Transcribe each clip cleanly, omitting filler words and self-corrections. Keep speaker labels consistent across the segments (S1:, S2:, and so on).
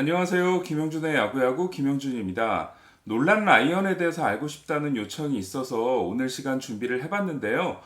S1: 안녕하세요. 김영준의 야구야구 김영준입니다. 놀란 라이언에 대해서 알고 싶다는 요청이 있어서 오늘 시간 준비를 해봤는데요.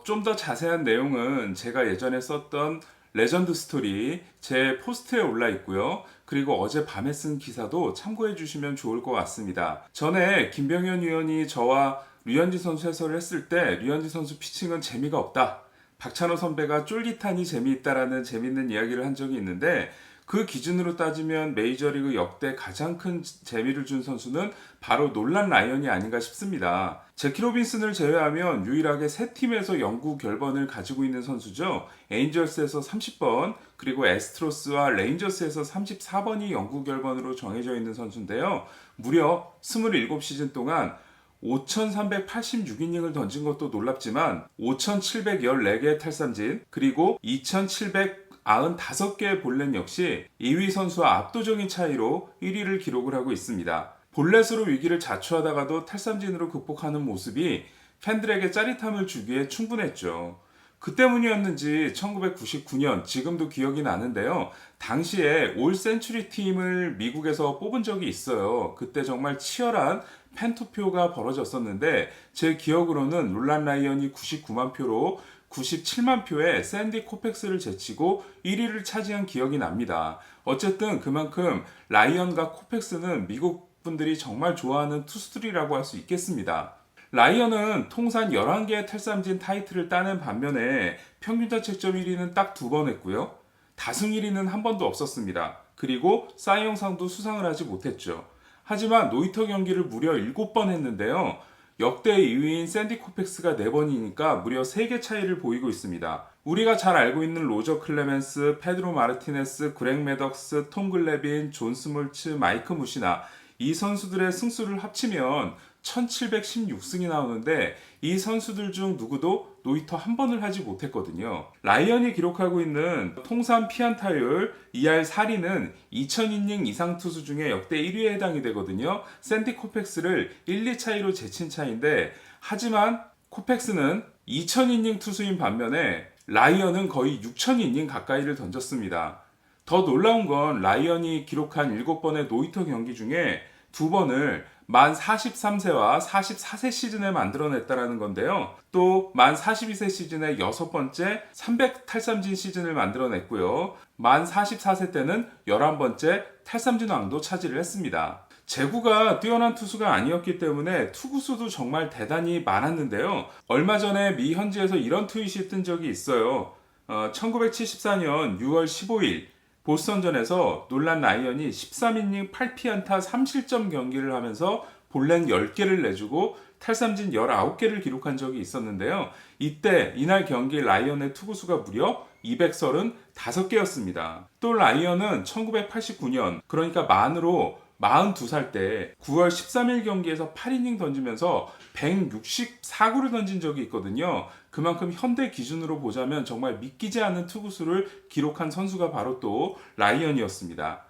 S1: 좀 더 자세한 내용은 제가 예전에 썼던 레전드 스토리 제 포스트에 올라 있고요. 그리고 어제 밤에 쓴 기사도 참고해 주시면 좋을 것 같습니다. 전에 김병현 위원이 저와 류현진 선수 해설을 했을 때 류현진 선수 피칭은 재미가 없다. 박찬호 선배가 쫄깃하니 재미있다라는 재밌는 이야기를 한 적이 있는데 그 기준으로 따지면 메이저리그 역대 가장 큰 재미를 준 선수는 바로 놀란 라이언이 아닌가 싶습니다. 제키 로빈슨을 제외하면 유일하게 세 팀에서 영구 결번을 가지고 있는 선수죠. 에인절스에서 30번, 그리고 애스트로스와 레인저스에서 34번이 영구 결번으로 정해져 있는 선수인데요. 무려 27시즌 동안 5,386이닝을 던진 것도 놀랍지만 5,714개의 탈삼진 그리고 2,795개의 볼넷 역시 2위 선수와 압도적인 차이로 1위를 기록을 하고 있습니다. 볼넷으로 위기를 자초하다가도 탈삼진으로 극복하는 모습이 팬들에게 짜릿함을 주기에 충분했죠. 그 때문이었는지 1999년 지금도 기억이 나는데요. 당시에 올 센츄리 팀을 미국에서 뽑은 적이 있어요. 그때 정말 치열한 팬 투표가 벌어졌었는데 제 기억으로는 롤란 라이언이 99만 표로 97만 표에 샌디 코펙스를 제치고 1위를 차지한 기억이 납니다. 어쨌든 그만큼 라이언과 코펙스는 미국 분들이 정말 좋아하는 투수들이라고 할 수 있겠습니다. 라이언은 통산 11개의 탈삼진 타이틀을 따는 반면에 평균 자책점 1위는 딱 2번 했고요. 다승 1위는 한 번도 없었습니다. 그리고 사이영상도 수상을 하지 못했죠. 하지만 노히터 경기를 무려 7번 했는데요. 역대 2위인 샌디 코펙스가 4번이니까 무려 3개 차이를 보이고 있습니다. 우리가 잘 알고 있는 로저 클레멘스, 페드로 마르티네스, 그렉 매덕스, 톰 글래빈, 존 스몰츠, 마이크 무시나 이 선수들의 승수를 합치면 1716승이 나오는데 이 선수들 중 누구도 노히터 한 번을 하지 못했거든요. 라이언이 기록하고 있는 통산 피안타율 2할 4리는 2000이닝 이상 투수 중에 역대 1위에 해당이 되거든요. 샌디 코펙스를 1, 2 차이로 제친 차이인데 하지만 코펙스는 2000이닝 투수인 반면에 라이언은 거의 6000이닝 가까이를 던졌습니다. 더 놀라운 건 라이언이 기록한 7번의 노히터 경기 중에 2번을 만 43세와 44세 시즌에 만들어냈다라는 건데요. 또 만 42세 시즌에 6번째 300 탈삼진 시즌을 만들어냈고요. 만 44세 때는 11번째 탈삼진 왕도 차지를 했습니다. 제구가 뛰어난 투수가 아니었기 때문에 투구수도 정말 대단히 많았는데요. 얼마 전에 미 현지에서 이런 트윗이 뜬 적이 있어요. 1974년 6월 15일 보스턴전에서 놀란 라이언이 13이닝 8피안타 3실점 경기를 하면서 볼넷 10개를 내주고 탈삼진 19개를 기록한 적이 있었는데요. 이날 경기 라이언의 투구수가 무려 235개였습니다. 또 라이언은 1989년 그러니까 만으로 42살 때 9월 13일 경기에서 8이닝 던지면서 164구를 던진 적이 있거든요. 그만큼 현대 기준으로 보자면 정말 믿기지 않는 투구수를 기록한 선수가 바로 또 라이언이었습니다.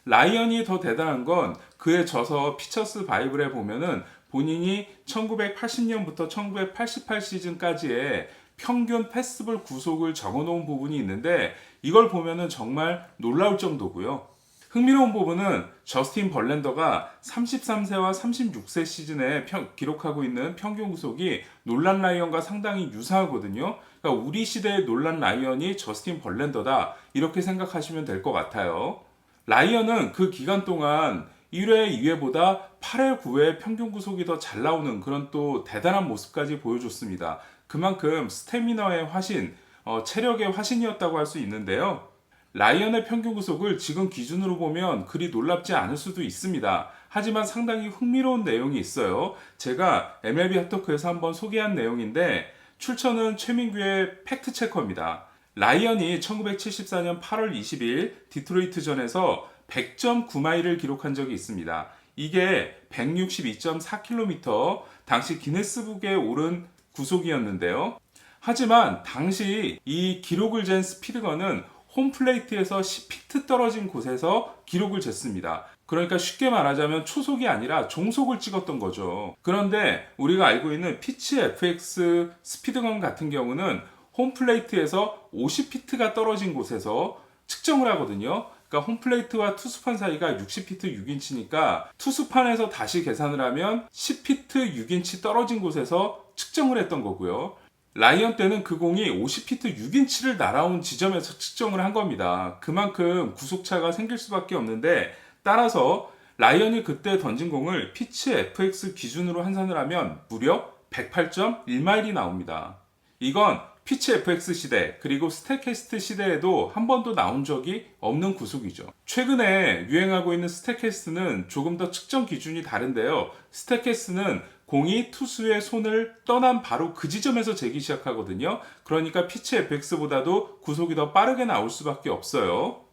S1: 라이언이 더 대단한 건 그의 저서 피처스 바이블에 보면은 본인이 1980년부터 1988 시즌까지의 평균 패스볼 구속을 적어놓은 부분이 있는데 이걸 보면은 정말 놀라울 정도고요. 흥미로운 부분은 저스틴 벌랜더가 33세와 36세 시즌에 기록하고 있는 평균 구속이 놀란 라이언과 상당히 유사하거든요. 그러니까 우리 시대의 놀란 라이언이 저스틴 벌랜더다 이렇게 생각하시면 될 것 같아요. 라이언은 그 기간 동안 1회, 2회보다 8회, 9회 평균 구속이 더 잘 나오는 그런 또 대단한 모습까지 보여줬습니다. 그만큼 스태미너의 화신, 체력의 화신이었다고 할 수 있는데요. 라이언의 평균 구속을 지금 기준으로 보면 그리 놀랍지 않을 수도 있습니다. 하지만 상당히 흥미로운 내용이 있어요. 제가 MLB 핫토크에서 한번 소개한 내용인데 출처는 최민규의 팩트체커입니다. 라이언이 1974년 8월 20일 디트로이트전에서 100.9마일을 기록한 적이 있습니다. 이게 162.4km, 당시 기네스북에 오른 구속이었는데요. 하지만 당시 이 기록을 잰 스피드건은 홈플레이트에서 10피트 떨어진 곳에서 기록을 쟀습니다. 그러니까 쉽게 말하자면 초속이 아니라 종속을 찍었던 거죠. 그런데 우리가 알고 있는 피치 FX 스피드건 같은 경우는 홈플레이트에서 50피트가 떨어진 곳에서 측정을 하거든요. 그러니까 홈플레이트와 투수판 사이가 60피트 6인치니까 투수판에서 다시 계산을 하면 10피트 6인치 떨어진 곳에서 측정을 했던 거고요. 라이언 때는 그 공이 50피트 6인치를 날아온 지점에서 측정을 한 겁니다. 그만큼 구속차가 생길 수밖에 없는데, 따라서 라이언이 그때 던진 공을 피치 FX 기준으로 환산을 하면 무려 108.1마일이 나옵니다. 이건 피치 FX 시대 그리고 스태캐스트 시대에도 한 번도 나온 적이 없는 구속이죠. 최근에 유행하고 있는 스태캐스트는 조금 더 측정 기준이 다른데요. 스태캐스트는 공이 투수의 손을 떠난 바로 그 지점에서 재기 시작하거든요. 그러니까 피치 FX보다도 구속이 더 빠르게 나올 수밖에 없어요.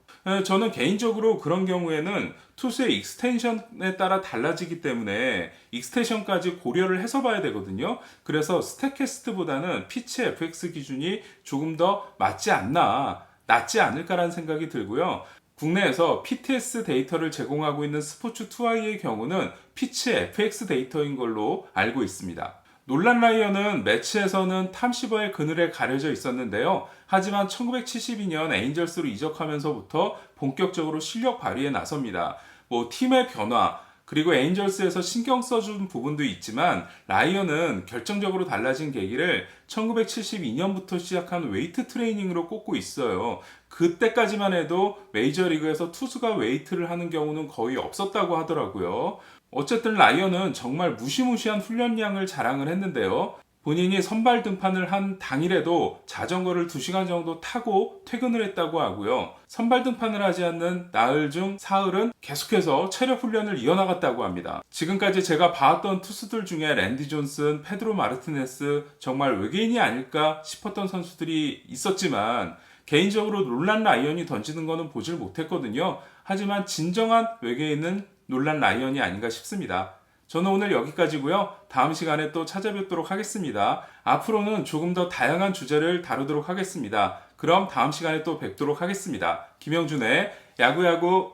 S1: 저는 개인적으로 그런 경우에는 투수의 익스텐션에 따라 달라지기 때문에 익스텐션까지 고려를 해서 봐야 되거든요. 그래서 스태캐스트보다는 피치 FX 기준이 조금 더 낫지 않을까라는 생각이 들고요. 국내에서 PTS 데이터를 제공하고 있는 스포츠2i의 경우는 피치 FX 데이터인 걸로 알고 있습니다. 놀란 라이언은 매치에서는 탐 시버의 그늘에 가려져 있었는데요. 하지만 1972년 에인절스로 이적하면서부터 본격적으로 실력 발휘에 나섭니다. 팀의 변화, 그리고 에인절스에서 신경 써준 부분도 있지만 라이언은 결정적으로 달라진 계기를 1972년부터 시작한 웨이트 트레이닝으로 꼽고 있어요. 그때까지만 해도 메이저리그에서 투수가 웨이트를 하는 경우는 거의 없었다고 하더라고요. 어쨌든 라이언은 정말 무시무시한 훈련량을 자랑을 했는데요. 본인이 선발 등판을 한 당일에도 자전거를 2시간 정도 타고 퇴근을 했다고 하고요. 선발 등판을 하지 않는 나흘 중 사흘은 계속해서 체력 훈련을 이어나갔다고 합니다. 지금까지 제가 봐왔던 투수들 중에 랜디 존슨, 페드로 마르티네스, 정말 외계인이 아닐까 싶었던 선수들이 있었지만 개인적으로 놀란 라이언이 던지는 거는 보질 못했거든요. 하지만 진정한 외계인은 놀란 라이언이 아닌가 싶습니다. 저는 오늘 여기까지고요. 다음 시간에 또 찾아뵙도록 하겠습니다. 앞으로는 조금 더 다양한 주제를 다루도록 하겠습니다. 그럼 다음 시간에 또 뵙도록 하겠습니다. 김영준의 야구야구